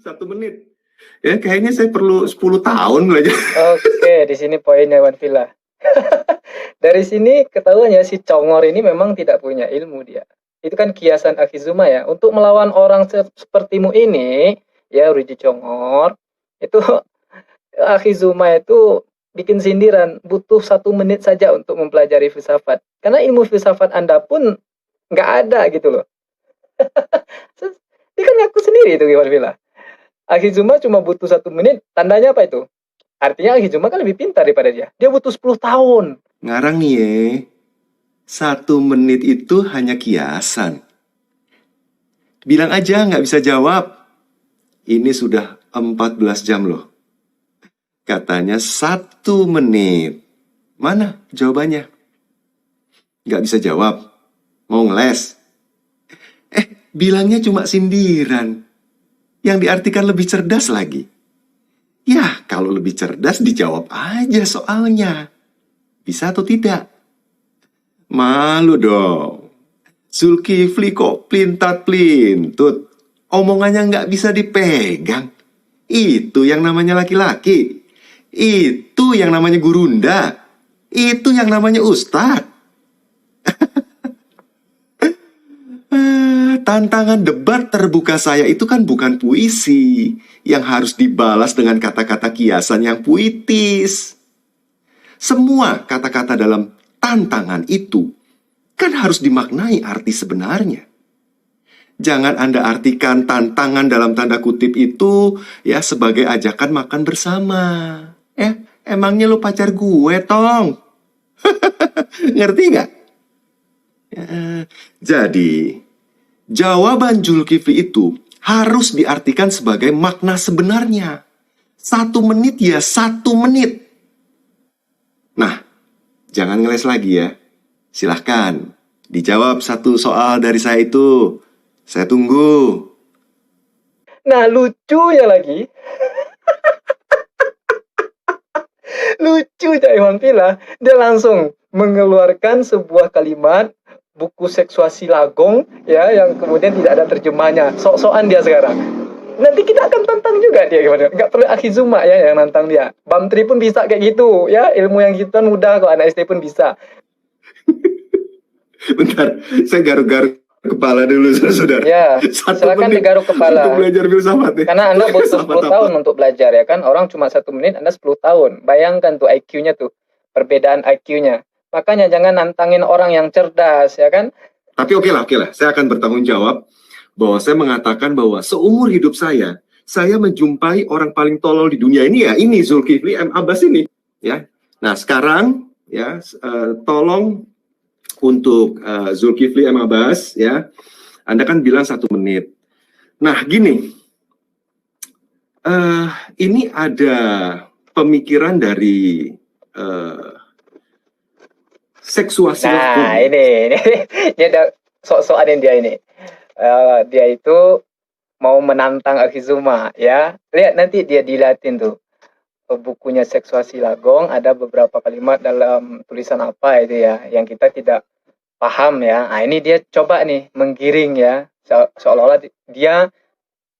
1 menit. Ya kayaknya saya perlu 10 tahun belajar. Oke, di sini poinnya Wan Villa. Dari sini ketahuan ya si Congor ini memang tidak punya ilmu dia. Itu kan kiasan Akizuma ya. Untuk melawan orang sepertimu ini, ya Ruji Congor, itu Akizuma itu bikin sindiran, butuh 1 menit saja untuk mempelajari filsafat. Karena ilmu filsafat Anda pun nggak ada gitu loh. Dia kan ngaku sendiri itu gimana Villa. Akizuma cuma butuh 1 menit, tandanya apa itu? Artinya Akizuma kan lebih pintar daripada dia. Dia butuh 10 tahun. Ngarang nih ya. 1 menit itu hanya kiasan. Bilang aja nggak bisa jawab. Ini sudah 14 jam loh. Katanya 1 menit. Mana jawabannya? Nggak bisa jawab. Mau ngeles? Bilangnya cuma sindiran. Yang diartikan lebih cerdas lagi. Ya, kalau lebih cerdas dijawab aja soalnya. Bisa atau tidak? Malu dong. Zulkifli kok plintat-plintut. Omongannya nggak bisa dipegang. Itu yang namanya laki-laki. Itu yang namanya gurunda. Itu yang namanya ustadz. Tantangan debat terbuka saya itu kan bukan puisi yang harus dibalas dengan kata-kata kiasan yang puitis. Semua kata-kata dalam tantangan itu kan harus dimaknai arti sebenarnya. Jangan Anda artikan tantangan dalam tanda kutip itu ya sebagai ajakan makan bersama. Emangnya lo pacar gue, Tong? Ngerti nggak? Jadi, jawaban Zulkifli itu harus diartikan sebagai makna sebenarnya. 1 menit ya 1 menit. Nah, jangan ngeles lagi ya. Silahkan, dijawab satu soal dari saya itu. Saya tunggu. Nah, lucunya lagi, lucu Cak Iwan Villa, dia langsung mengeluarkan sebuah kalimat buku seksuasi Lagong ya yang kemudian tidak ada terjemahnya. Sok-sokan dia sekarang. Nanti kita akan tantang juga dia gimana. Nggak perlu Akizuma ya yang nantang dia. Bamtri pun bisa kayak gitu ya. Ilmu yang gitu kan mudah kok, anak SD pun bisa. Bentar, saya garuk-garuk kepala dulu, saudara. Ya, 1 menit silakan digaruk untuk kepala. belajar filsafat ya. Karena Anda butuh Filsafat 10 apa? tahun untuk belajar ya kan. Orang cuma 1 menit, Anda 10 tahun. Bayangkan tuh IQ-nya tuh. Perbedaan IQ-nya. Makanya jangan nantangin orang yang cerdas ya kan. Tapi oke lah. Saya akan bertanggung jawab bahwa saya mengatakan bahwa seumur hidup saya menjumpai orang paling tolol di dunia ini ya, ini Zulkifli M. Abbas ini. Ya. Nah sekarang ya tolong untuk Zulkifli M. Abbas ya, Anda kan bilang 1 menit. Nah gini, ini ada pemikiran dari seksuasi lakum. Nah, ini ada sok-sokan dia ini. Dia itu mau menantang Akizuma ya. Lihat nanti dia dilatin tuh. Bukunya Seksuasi Lagong ada beberapa kalimat dalam tulisan apa itu ya yang kita tidak paham ya. Nah, ini dia coba nih menggiring ya. Seolah-olah dia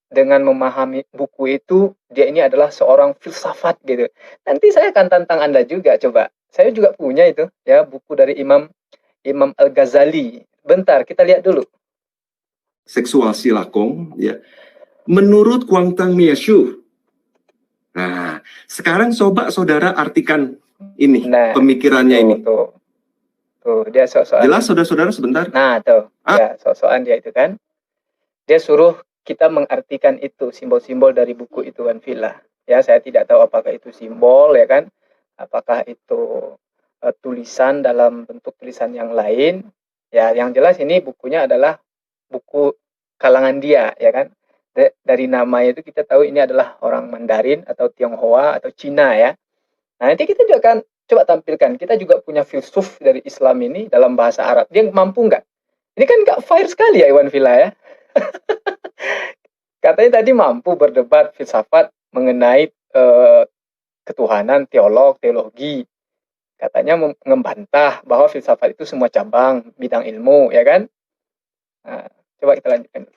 dengan memahami buku itu dia ini adalah seorang filsafat gitu. Nanti saya akan tantang Anda juga coba. Saya juga punya itu ya buku dari Imam Al-Ghazali. Bentar, kita lihat dulu. Seksuasi lakum ya. Menurut Kwang Tang Mieshu. Nah, sekarang coba saudara artikan ini pemikirannya ini. Tuh, dia sok-sokan. Jelas saudara-saudara sebentar. Nah, tuh, ya sok-sokan dia itu kan. Dia suruh kita mengartikan itu simbol-simbol dari buku itu kan Villa. Ya, saya tidak tahu apakah itu simbol ya kan. Apakah itu tulisan dalam bentuk tulisan yang lain. Ya, yang jelas ini bukunya adalah buku kalangan dia ya kan. Dari namanya itu kita tahu ini adalah orang Mandarin atau Tionghoa atau Cina ya. Nah, nanti kita juga akan coba tampilkan. Kita juga punya filsuf dari Islam ini dalam bahasa Arab. Dia mampu nggak? Ini kan nggak fire sekali ya Iwan Villa ya. Katanya tadi mampu berdebat filsafat mengenai ketuhanan, teologi. Katanya membantah bahwa filsafat itu semua cabang bidang ilmu, ya kan? Nah, coba kita lanjutkan.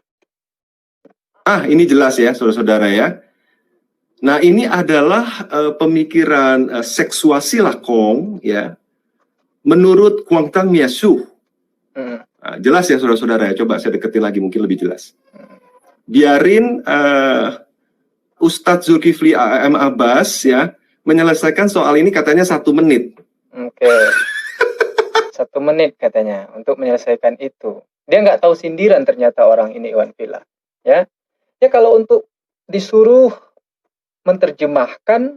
Ini jelas ya, saudara-saudara ya. Nah, ini adalah pemikiran seksuasi lakong ya, menurut Kuangtang Miasu. Jelas ya, saudara-saudara ya. Coba saya deketin lagi, mungkin lebih jelas. Biarin Ustadz Zulkifli A.M. Abbas ya menyelesaikan soal ini katanya 1 menit. Oke. 1 menit katanya untuk menyelesaikan itu. Dia nggak tahu sindiran ternyata orang ini, Iwan Villa. Ya, kalau untuk disuruh menerjemahkan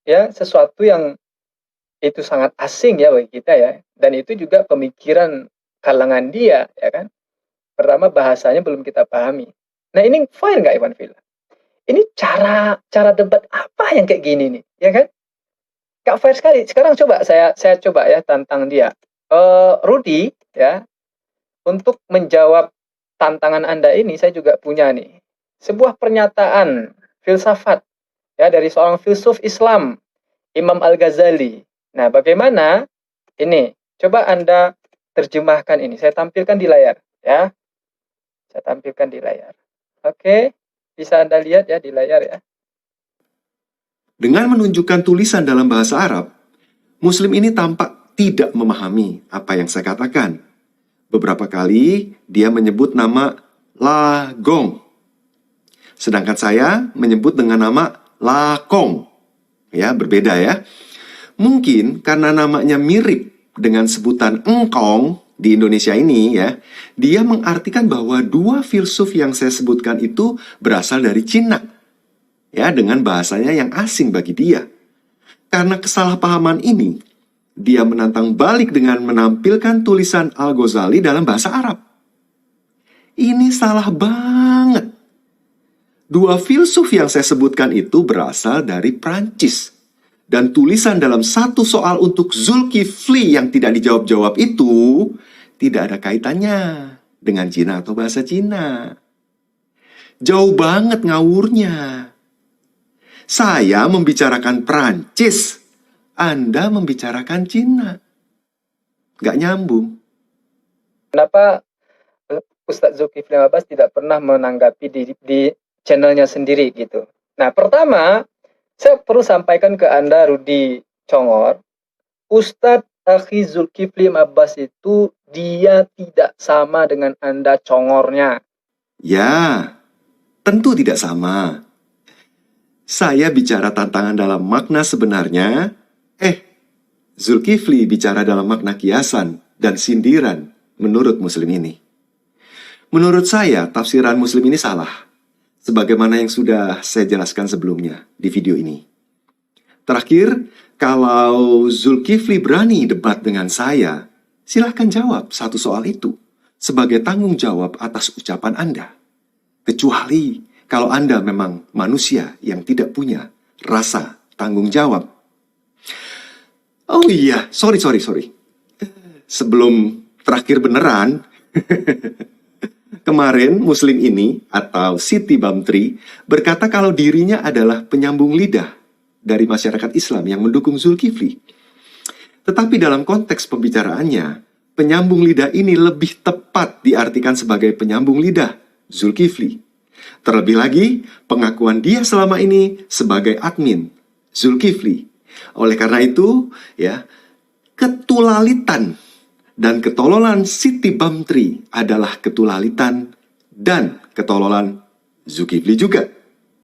ya sesuatu yang itu sangat asing ya bagi kita ya, dan itu juga pemikiran kalangan dia ya kan. Pertama bahasanya belum kita pahami. Nah ini fine nggak Iwan Villa? Ini cara debat apa yang kayak gini nih, ya kan? Gak fair sekali. Sekarang coba saya coba ya tantang dia. Rudy ya, untuk menjawab tantangan Anda ini saya juga punya nih sebuah pernyataan filsafat ya dari seorang filsuf Islam, Imam Al-Ghazali. Nah, bagaimana ini? Coba Anda terjemahkan ini. Saya tampilkan di layar ya. Saya tampilkan di layar. Oke, bisa Anda lihat ya di layar ya. Dengan menunjukkan tulisan dalam bahasa Arab, Muslim ini tampak tidak memahami apa yang saya katakan. Beberapa kali dia menyebut nama Lagong. Sedangkan saya menyebut dengan nama Lakong. Ya, berbeda ya. Mungkin karena namanya mirip dengan sebutan engkong di Indonesia ini ya, dia mengartikan bahwa 2 filsuf yang saya sebutkan itu berasal dari Cina. Ya, dengan bahasanya yang asing bagi dia. Karena kesalahpahaman ini, dia menantang balik dengan menampilkan tulisan Al-Ghazali dalam bahasa Arab. Ini salah banget. 2 filsuf yang saya sebutkan itu berasal dari Prancis. Dan tulisan dalam 1 soal untuk Zulkifli yang tidak dijawab-jawab itu tidak ada kaitannya dengan Cina atau bahasa Cina. Jauh banget ngawurnya. Saya membicarakan Prancis, Anda membicarakan Cina. Gak nyambung. Kenapa Ustadz Zulkifli Abbas tidak pernah menanggapi di channelnya sendiri gitu? Nah, pertama, saya perlu sampaikan ke Anda, Rudy Congor, Ustadz Akhi Zulkifli Abbas itu dia tidak sama dengan Anda congornya. Ya, tentu tidak sama. Saya bicara tantangan dalam makna sebenarnya, Zulkifli bicara dalam makna kiasan dan sindiran menurut Muslim ini. Menurut saya, tafsiran Muslim ini salah, sebagaimana yang sudah saya jelaskan sebelumnya di video ini. Terakhir, kalau Zulkifli berani debat dengan saya, silahkan jawab 1 soal itu sebagai tanggung jawab atas ucapan Anda. Kecuali kalau Anda memang manusia yang tidak punya rasa tanggung jawab. Oh iya, sorry. Sebelum terakhir beneran, kemarin Muslim ini atau Siti Bamtri berkata kalau dirinya adalah penyambung lidah dari masyarakat Islam yang mendukung Zulkifli. Tetapi dalam konteks pembicaraannya, penyambung lidah ini lebih tepat diartikan sebagai penyambung lidah Zulkifli. Terlebih lagi, pengakuan dia selama ini sebagai admin Zulkifli. Oleh karena itu, ya, ketulalitan dan ketololan Siti Bamtri adalah ketulalitan dan ketololan Zulkifli juga.